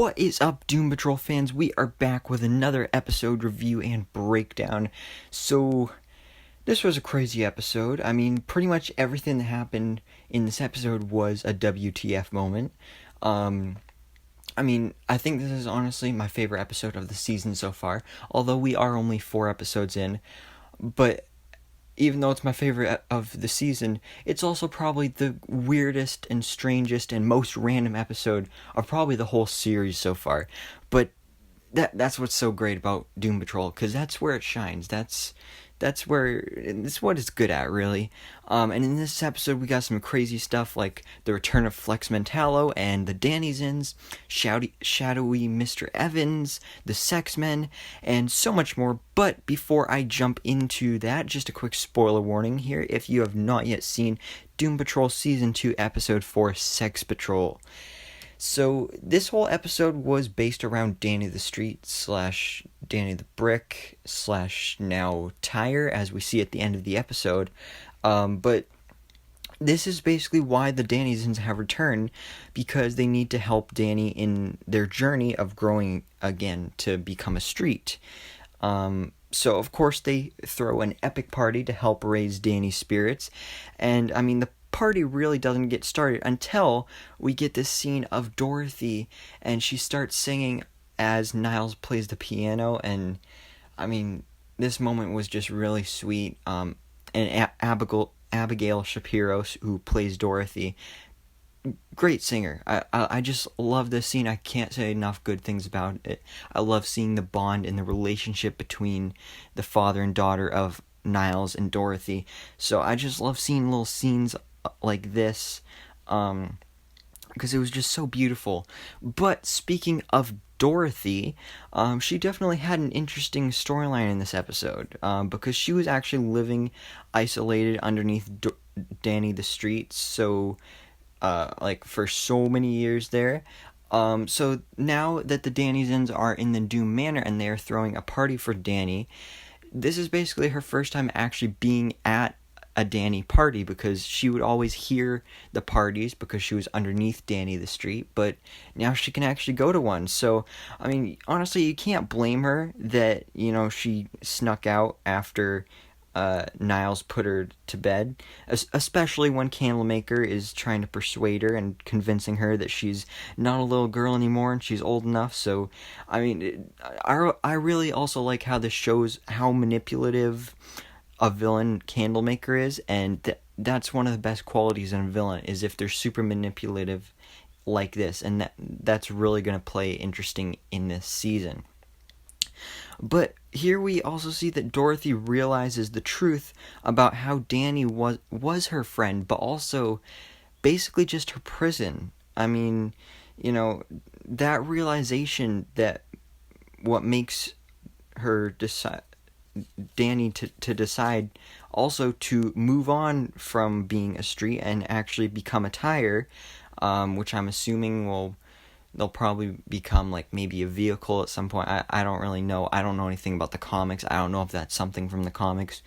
What is up, Doom Patrol fans? We are back with another episode review and breakdown. So, this was a crazy episode. I mean, pretty much everything that happened in this episode was a WTF moment. I think this is honestly my favorite episode of the season so far, although we are only 4 episodes in. But even though it's my favorite of the season, it's also probably the weirdest and strangest and most random episode of probably the whole series so far. But that's what's so great about Doom Patrol, because that's where it shines. That's what it's good at, really. And in this episode, we got some crazy stuff like the return of Flex Mentallo and the Danizens, Shadowy Mr Evans, the SeX-Men, and so much more. But before I jump into that, just a quick spoiler warning here. If you have not yet seen Doom Patrol Season 2, Episode 4, Sex Patrol. So, this whole episode was based around Danny the Street / Danny the Brick / now Tire, as we see at the end of the episode. But this is basically why the Danizens have returned, because they need to help Danny in their journey of growing again to become a street. So, of course, they throw an epic party to help raise Danny's spirits. And, the party really doesn't get started until we get this scene of Dorothy, and she starts singing as Niles plays the piano. And, this moment was just really sweet. And Abigail Shapiro, who plays Dorothy, great singer. I just love this scene. I can't say enough good things about it. I love seeing the bond and the relationship between the father and daughter of Niles and Dorothy. So I just love seeing little scenes like this, because it was just so beautiful. But speaking of Dorothy, she definitely had an interesting storyline in this episode, because she was actually living isolated underneath Danny the Street, so for so many years there. So now that the Danizens are in the Doom Manor and they're throwing a party for Danny, this is basically her first time actually being at a Danny party, because she would always hear the parties because she was underneath Danny the Street, but now she can actually go to one. So, honestly, you can't blame her that, she snuck out after Niles put her to bed, especially when Candlemaker is trying to persuade her and convincing her that she's not a little girl anymore and she's old enough. So, I really also like how this shows how manipulative a villain Candlemaker is, and that's one of the best qualities in a villain, is if they're super manipulative like this, and that's really going to play interesting in this season. But here we also see that Dorothy realizes the truth about how Danny was her friend, but also basically just her prison. That realization, that what makes her Danny to decide also to move on from being a street and actually become a tire, which I'm assuming they'll probably become like maybe a vehicle at some point. I don't really know. I don't know anything about the comics. I don't know if that's something from the comics.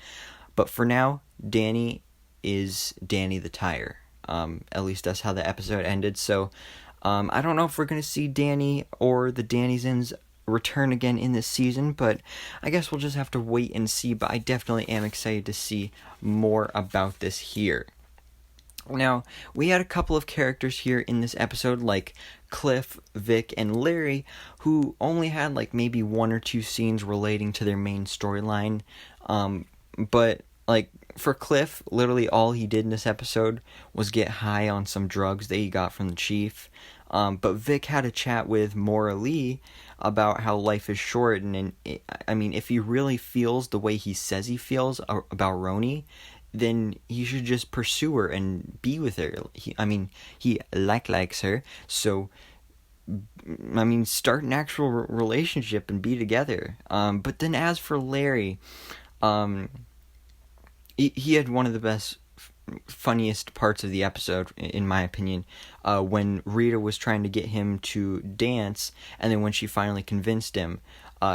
But for now, Danny is Danny the Tire. At least that's how the episode ended. So I don't know if we're going to see Danny or the Danizens return again in this season, but I guess we'll just have to wait and see. But I definitely am excited to see more about this here. Now, we had a couple of characters here in this episode, like Cliff, Vic, and Larry, who only had like maybe 1 or 2 scenes relating to their main storyline. But like for Cliff, literally all he did in this episode was get high on some drugs that he got from the chief. But Vic had a chat with Maura Lee about how life is short, and if he really feels the way he says he feels about Roni, then he should just pursue her and be with her. He likes her, so start an actual relationship and be together. But then as for Larry, he had one of the best, funniest parts of the episode, in my opinion, when Rita was trying to get him to dance, and then when she finally convinced him.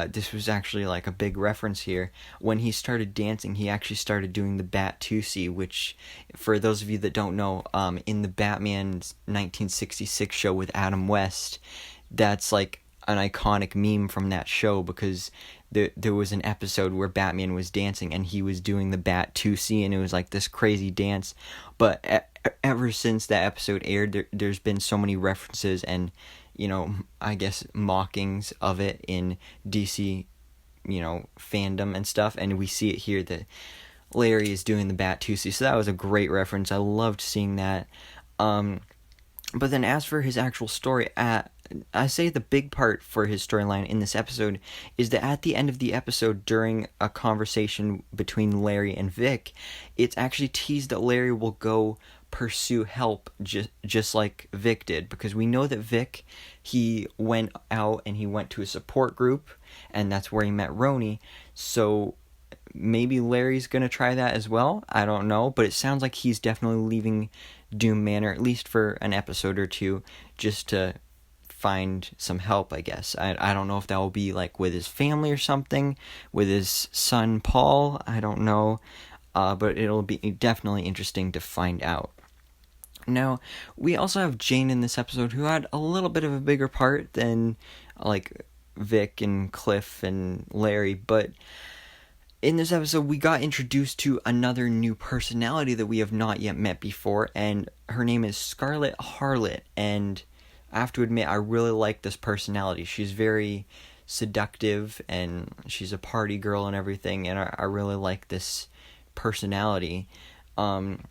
This was actually like a big reference here. When he started dancing, he actually started doing the Bat-Tusi, which, for those of you that don't know, in the Batman's 1966 show with Adam West, that's like an iconic meme from that show, because there was an episode where Batman was dancing and he was doing the Bat-2C, and it was like this crazy dance. But ever since that episode aired, there's been so many references and, I guess mockings of it in DC, fandom and stuff, and we see it here that Larry is doing the Bat-2C, so that was a great reference. I loved seeing that. But then as for his actual story, I say the big part for his storyline in this episode is that at the end of the episode, during a conversation between Larry and Vic, it's actually teased that Larry will go pursue help just like Vic did, because we know that Vic, he went out and he went to a support group, and that's where he met Roni. So maybe Larry's gonna try that as well. I don't know, but it sounds like he's definitely leaving Doom Manor, at least for an episode or two, just to find some help, I guess. I don't know if that will be like with his family or something, with his son Paul, I don't know, but it'll be definitely interesting to find out. Now, we also have Jane in this episode, who had a little bit of a bigger part than like Vic and Cliff and Larry, but in this episode, we got introduced to another new personality that we have not yet met before, and her name is Scarlet Harlot, and I have to admit, I really like this personality. She's very seductive, and she's a party girl and everything, and I really like this personality. And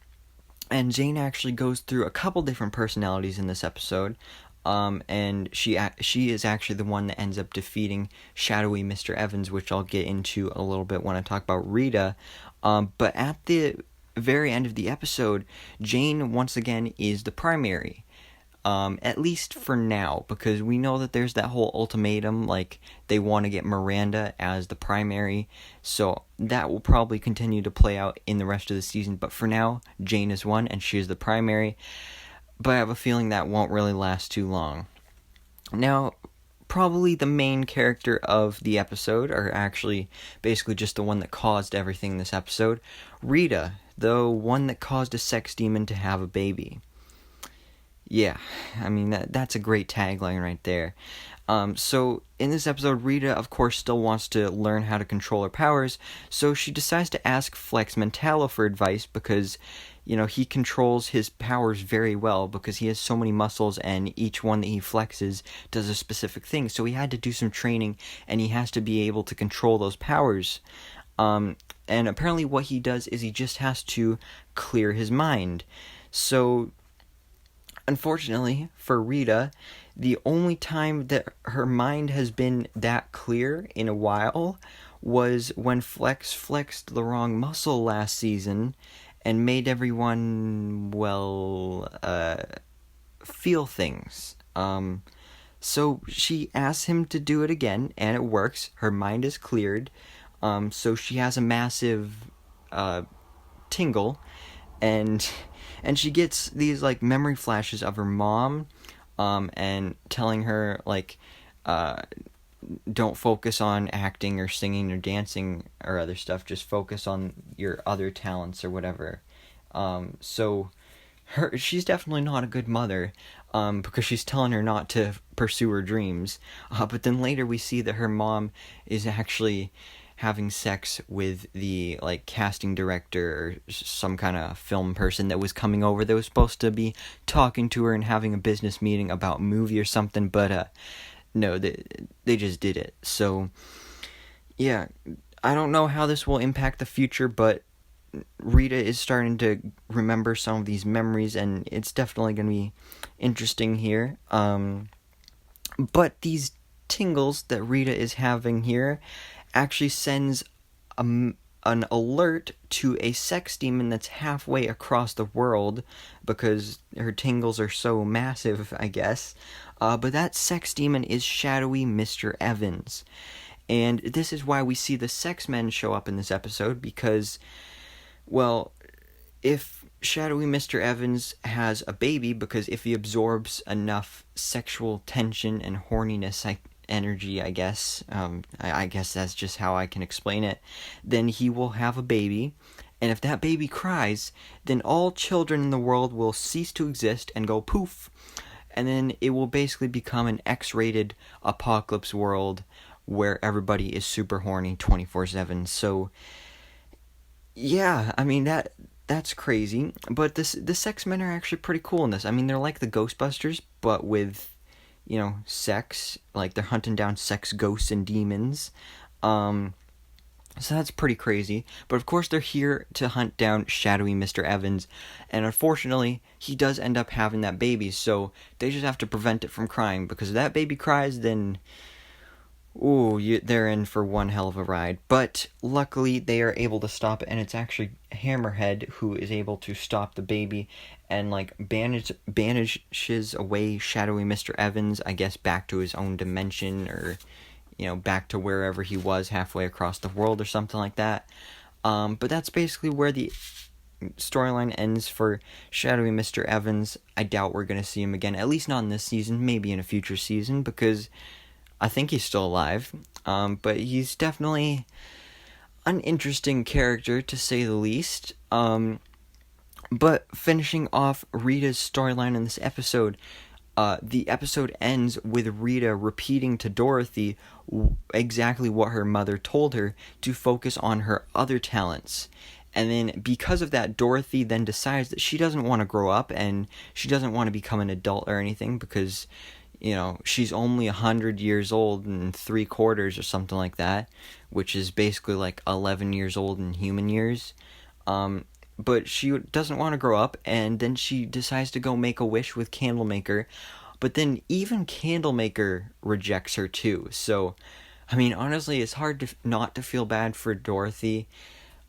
Jane actually goes through a couple different personalities in this episode. And she is actually the one that ends up defeating Shadowy Mr. Evans, which I'll get into a little bit when I talk about Rita. But at the very end of the episode, Jane once again is the primary. At least for now, because we know that there's that whole ultimatum, like they want to get Miranda as the primary, so that will probably continue to play out in the rest of the season. But for now, Jane is one and she is the primary. But I have a feeling that won't really last too long. Now, probably the main character of the episode, or actually basically just the one that caused everything in this episode, Rita, the one that caused a sex demon to have a baby. Yeah, I mean, that's a great tagline right there. So in this episode, Rita, of course, still wants to learn how to control her powers, so she decides to ask Flex Mentallo for advice, because he controls his powers very well, because he has so many muscles and each one that he flexes does a specific thing. So he had to do some training and he has to be able to control those powers. And apparently what he does is he just has to clear his mind. So unfortunately for Rita, the only time that her mind has been that clear in a while was when Flex flexed the wrong muscle last season and made everyone, feel things. So she asks him to do it again, and it works. Her mind is cleared. So she has a massive tingle, and she gets these like memory flashes of her mom, and telling her like, don't focus on acting or singing or dancing or other stuff. Just focus on your other talents or whatever. So she's definitely not a good mother, because she's telling her not to pursue her dreams. But then later we see that her mom is actually having sex with the like casting director or some kind of film person that was coming over, that was supposed to be talking to her and having a business meeting about a movie or something, but no, they just did it. So yeah, I don't know how this will impact the future, but Rita is starting to remember some of these memories, and it's definitely going to be interesting here. But these tingles that Rita is having here actually sends an alert to a sex demon that's halfway across the world, because her tingles are so massive, I guess. But that sex demon is Shadowy Mr. Evans. And this is why we see the SeX-Men show up in this episode, because, well, if Shadowy Mr. Evans has a baby, because if he absorbs enough sexual tension and horniness, energy, I guess, I guess that's just how I can explain it, then he will have a baby, and if that baby cries, then all children in the world will cease to exist and go poof. and then it will basically become an X-rated apocalypse world where everybody is super horny 24/7. So yeah, I mean that's crazy, but the SeX-Men are actually pretty cool in this. I mean, they're like the Ghostbusters, but with, sex. Like, they're hunting down sex ghosts and demons. So that's pretty crazy. But of course, they're here to hunt down Shadowy Mr. Evans, and unfortunately, he does end up having that baby. So they just have to prevent it from crying, because if that baby cries, then they're in for one hell of a ride. But luckily, they are able to stop it, and it's actually Hammerhead who is able to stop the baby and, like, banishes away Shadowy Mr. Evans, I guess, back to his own dimension, or, back to wherever he was halfway across the world or something like that. But that's basically where the storyline ends for Shadowy Mr. Evans. I doubt we're going to see him again, at least not in this season, maybe in a future season, because I think he's still alive, but he's definitely an interesting character, to say the least. But finishing off Rita's storyline in this episode, the episode ends with Rita repeating to Dorothy exactly what her mother told her, to focus on her other talents. And then because of that, Dorothy then decides that she doesn't want to grow up, and she doesn't want to become an adult or anything, because she's only 100 years old and 3/4 or something like that, which is basically like 11 years old in human years. But she doesn't want to grow up, and then she decides to go make a wish with Candlemaker. But then even Candlemaker rejects her too. So, I mean, honestly, it's hard not to feel bad for Dorothy.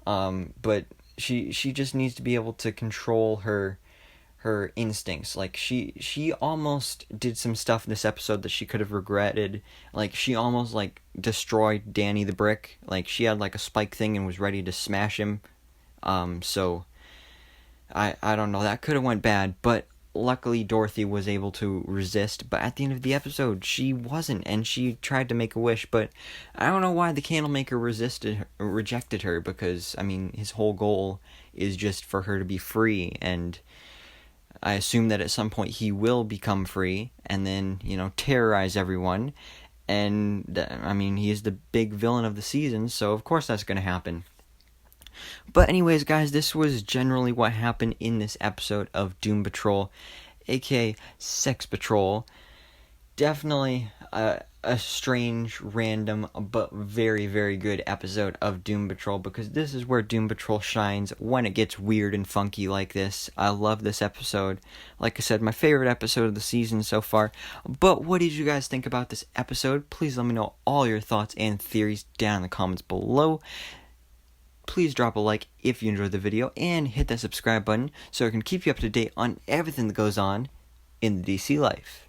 But she just needs to be able to control her instincts. Like, she almost did some stuff in this episode that she could have regretted. Like, she almost, like, destroyed Danny the Brick. Like, she had, like, a spike thing and was ready to smash him. So I don't know, that could have went bad, but luckily Dorothy was able to resist. But at the end of the episode, she wasn't, and she tried to make a wish. But I don't know why the Candlemaker rejected her, because, I mean, his whole goal is just for her to be free, and I assume that at some point he will become free and then, terrorize everyone. And, I mean, he is the big villain of the season, so of course that's going to happen. But anyways, guys, this was generally what happened in this episode of Doom Patrol, aka Sex Patrol. Definitely a strange, random, but very, very good episode of Doom Patrol, because this is where Doom Patrol shines, when it gets weird and funky like this. I love this episode. Like I said, my favorite episode of the season so far. But what did you guys think about this episode? Please let me know all your thoughts and theories down in the comments below. Please drop a like if you enjoyed the video, and hit that subscribe button so I can keep you up to date on everything that goes on in the DC life.